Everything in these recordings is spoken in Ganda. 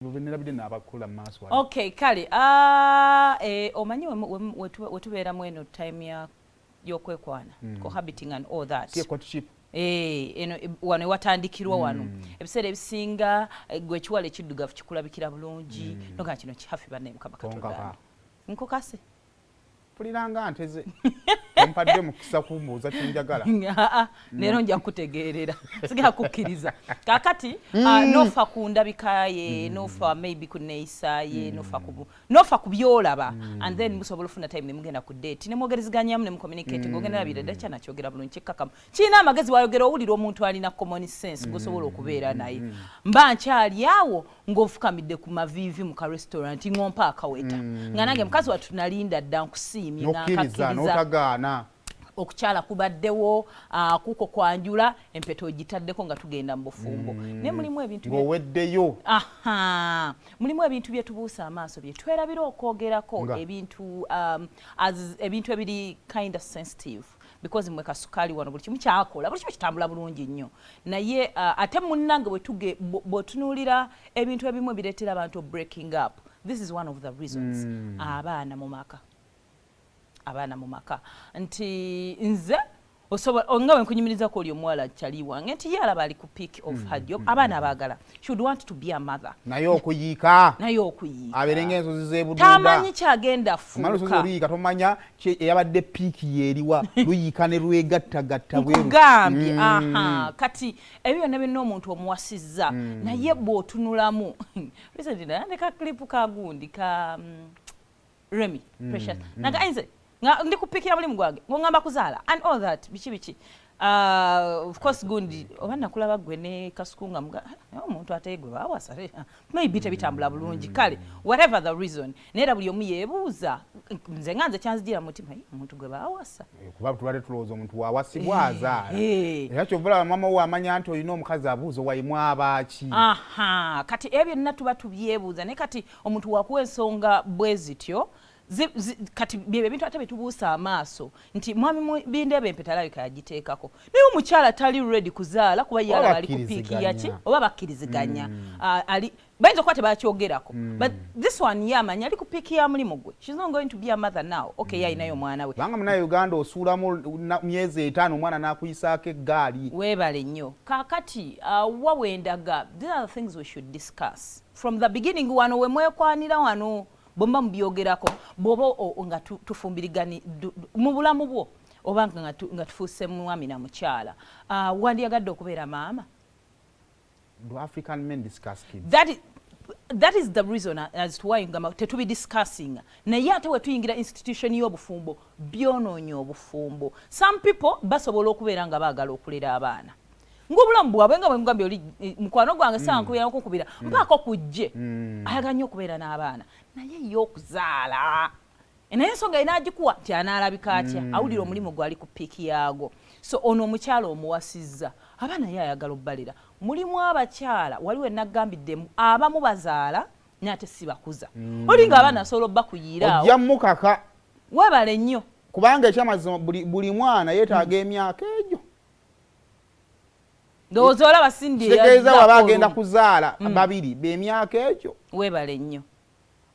Buvenera n'abakula maaso. Okay, kale. Omanyi wetubeera mweno time y'okwekwana. Cohabiting and all that. Yeah, courtship. Wano watandikirwa wano. Ebiseera ebisinga gwe ekiwala ekiddugavu kikulabikira bulungi. Noga kino kihafi banne Mukama Katonda. Nkokase. Puliranga nteze. Ompadde mukisa kumbuuza kinjagala. Leero nja kutegeerera. Siga kukkiriza. Kakati nofa kundabikaye, nofa maybe kuneeyisaye, nofa kubyolaba. And then musobola ofuna time ne mugenda ku date. Ne mwogerezganyamu ne mucommunicate ng'ogenda labira dda kyana kyogera bulungi kikkakamu. Kiina amagezi wayogera owulira omuntu alina common sense gosobola okubeera naye. Mba nkyali awo ng'ofukamidde ku mavivi mu ka restaurant ng'ompa akaweta. Nga nange mukazi wattu nalinda dda nkusiimye n'okkiriza n'otagaana. Okukyala kubaddewo kuko kwanjula empeto ogitaddeko nga tugenda mu bufumbo. Ne mulimu ebintu ng'oweddeyo. Mulimu ebintu bye tubuusa amaaso bye twerabira okwogerako ebintu ebintu ebiri kind of sensitive because mwe kasukaali wano buli kimu kyakola buli kimu kitambula bulungi nnyo naye ate munnange bwetunuulira ebintu ebimu bireetera abantu breaking up. This is one of the reasons. Abaana mu maka nti nze osobola nga wenkunyumiriza ko oli omuwala kyali wange nti ye alaba ali ku peak of her job abaana abaagala should want to be a mother naye okuyiika aberenge ensozi z'ebudduda tamanyi kyagenda fuuka luyiika tomanya eyabadde peak yeeriwa luyiika ne lwegattagatta bwegambye kati ebyo byonna byonna omuntu omuwasizza naye bw'otunulamu recently nayandika clip kagundi ka Remy Precious naga inze ndi kupikira mulimu gwange ng'ongamba kuzaala and all that biki of course gundi oba nakulaba gwe ne kasukunga omuntu ate gwe baawasa maybe tebitambula bulungi kale whatever the reason neera buli omu yeebuuza nze nga nze kyanzijira mutima omuntu gwe baawasa kuba tubadde tulowooza omuntu waawasibwa azaala era kyovula mama wo amanya nti olina omukazi abuuza wayimu abaaki kati ebyo byonna tuba tubyebuuza naye kati omuntu wakuwa ensonga bwe zityo kati bye bintu ate betubuusa amaaso nti mwami bindebe empeta alabika yagiteekako naye omukyala tali ready kuzaala kuba yala ali kupiiki yaki oba bakkiriziganya bayinza okuba tebakyogerako but this one yamanya ali kupiiki ya mulimu gwe she's not going to be a mother now okay yayinayo omwana we banga munaye Uganda osuulamu myezi 5 omwana n'akuyisaako eggaali weebale nnyo kaakati wawendaga these are the things we should discuss from the beginning wano we mwekwanira wano bomba mbyogerako bobo nga tufumbirigani mu bulamu bwo obanga nga tufuuse mwami na mukyala wandiyagadde okubeera maama. Do African men discuss kids? That is the reason as to why ngamba tetubi discussing naye ate wetuyingira institution y'obufumbo byonoonya obufumbo. Some people basobola okubeera nga baagala okulera abaana ng'obulamu bwabwe nga bwe mugambye oli mukwano gwange saa nkubeera okukubira mpaako kujje ayagala nnyo okubeera n'abaana naye y'okuzaala naye ensonga inaagikuwa nti anaalabika atya awulira omulimu gwali ku piiki yaago so ono omukyala omuwasizza abaana ye ayagala obbalira mulimu abakyala waliwo enaggambiddemu abamu bazaala naye ate si bakuza oli ng'abaana asobola obbakuyiiraawo ojja mukaka weebale nnyo kubanga ekyamazima buli mwana yeetaaga emyaka egyo ndowooza olaba sindi kitegeeza waba agenda kuzaala babiri b'emyaka egyo weebale nnyo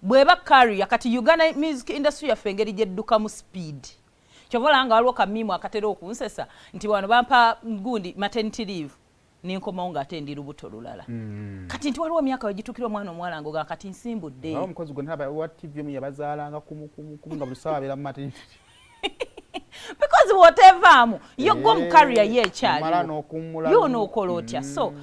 bweba career kati Uganda music industry yaffe engeri gyeddukamu speed kyobola nga waliwo kamimu akatera okunsesa nti wano bampa gundi maternity leave ninkomawo ng'ate ndi lubuto lulala kati nti waliwo emyaka wegitukirwa omwana omuwala ngoga kati nsimbudde omukozi gwe ntaba wa TV omu yabazaalanga kumu nga buli ssaawa abeera mu maternity because whatever yo go career ye kyali yo no kolotya so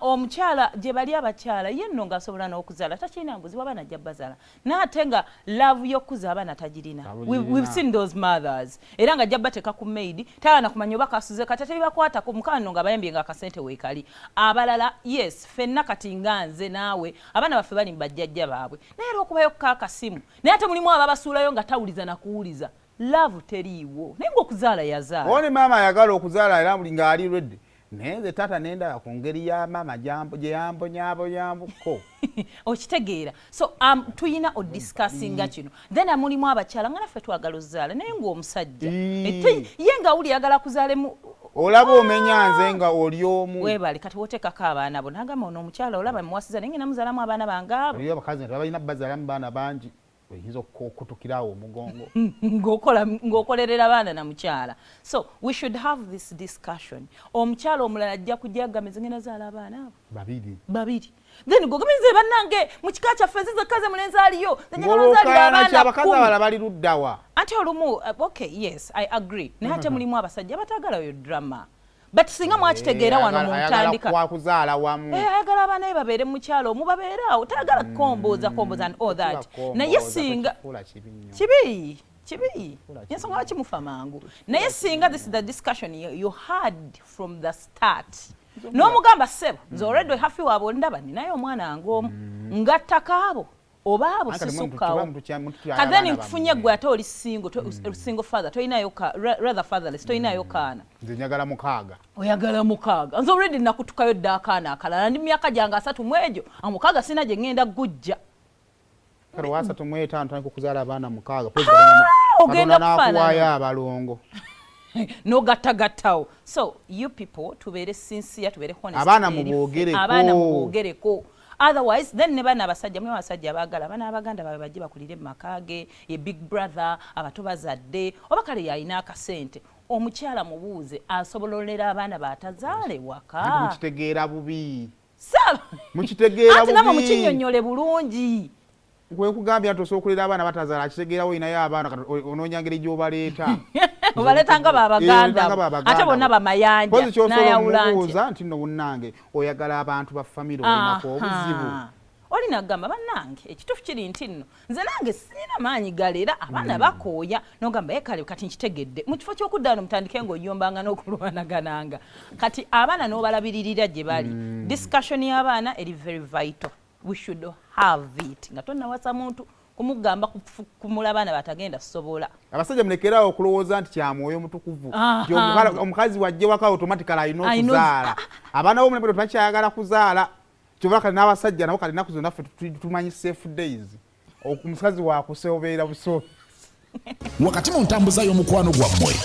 omukyala gye bali abakyala ye nno nga asobola n'okuzaala takirina mbuzi wabana jja bazala n'ate nga love y'okuza abana tagirina we've seen those mothers era nga jjabba teka ku maid tayana kumanya oba kasuze kati tebakwatako mukano nga bayambye nga akasente weekali abalala yes fenna kati nga nze naawe abaana baffe bali mu bajjajja baabwe naye era okubayo kakasimu naye ate mulimu ababasuulayo nga tawuliza na kuwuliza love teriiwo naye ng'okuzaala yazaala oni maama ayagala okuzaala era buli ng'ali redde naye nze taata nendaba ku ngeri ya maama gye yambonyabonyambuko okitegeera so tuyina odiscussinga kino then mulimu abakyala nga naffe twagala ozaala naye ng'omusajja ye ng'awuli yagala kuzaala olaba omenya nze nga oli omu webali kati wotekako abaana bo nagamba ono omukyala olaba muwasiza naye ngena muzalamu abaana bange abo oli abakazi nti balina bazalamu baana bangi oyinza okukutukirawo omugongo ng'okolerera abaana na mukyala. So we should have this discussion. Omukyala omulala ajja kujja agamba ngena zaala abaana abo babiri then gogamize bannange mu kika kyaffe zizakaze mulenzi aliyo abakazi abala bali luddawa anti olumu okay yes I agree naye ate mulimu abasajja batagala yo drama but singa mwakitegeera wano mu ntandika kuzaala wamu ayagala abaana be babeere mu kyalo omu babeera tayagala komboza and all that naye singa kibi ensonga lwaki mufa mangu naye singa this is the discussion you had from the start n'omugamba ssebo nze already hafi waabo ndaba ninaye omwana ng'omu ngattakaabo oba abo sisukkawo katheni nkufunye ggwe ate oli single father toyinayo rather fatherless toyinayo kaana nze njagala mukaaga oyagala mukaaga nze already nakutukayo dda akaana akalala ndi myaka gyange 3 mu egyo omukaaga sina gye ngenda gujja kale wa 3 mu 5 tandika okuzaala abaana mukaaga ogenda nakuwaayo abalongo nogattagattawo. So you people tubeere sincere tubeere honest abaana mubogereko otherwise then ne bana abasajja mwe abasajja abaagala bana abaganda babe bajje bakulire makage ye big brother abato bazadde oba kale yalina akasente omukyala mubuuze asobololera abaana batazaale waka mukitegeera bubi saba mukitegeera bubi ati mukinyonyole bulungi gwe kugambya nti osobola abaana batazaala akitegeerawo inayo abaana onoonya ngeri gy'obaleeta obaletanga babaganda ate bonna bamayanja nayawulanti nti nno bunnange oyagala abantu ba famire olinako obuzibu olina kugamba bannange ekituufu kiri nti nno nze nange sirina maanyi galera abaana bakooya nogamba ye kale kati nkitegedde mu kifo ky'okuddaano mutandike ng'oyombanga n'okulwanagananga kati abaana n'obalabiririra gye bali discussion y'abaana eri very vital we should have it nga tonnawasa muntu kumugamba kumula abaana batagenda sobola abasajja mulekerawo okulowooza nti kya mwoyo mutukuvu omukazi wajje waka automatically alina okuzaala abaana bomulembe tebakyayagala kuzaala kyova kali n'abasajja nabo kali naku zonna ffe tumanyi safe days omukazi wakuseobeera busozi wakati mu ntambuza y'omukwano gwammwe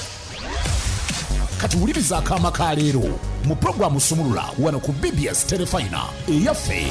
kati wuliriza akaama ka leero mu puroguramu sumulula wano ku BBS Telefina eyaffe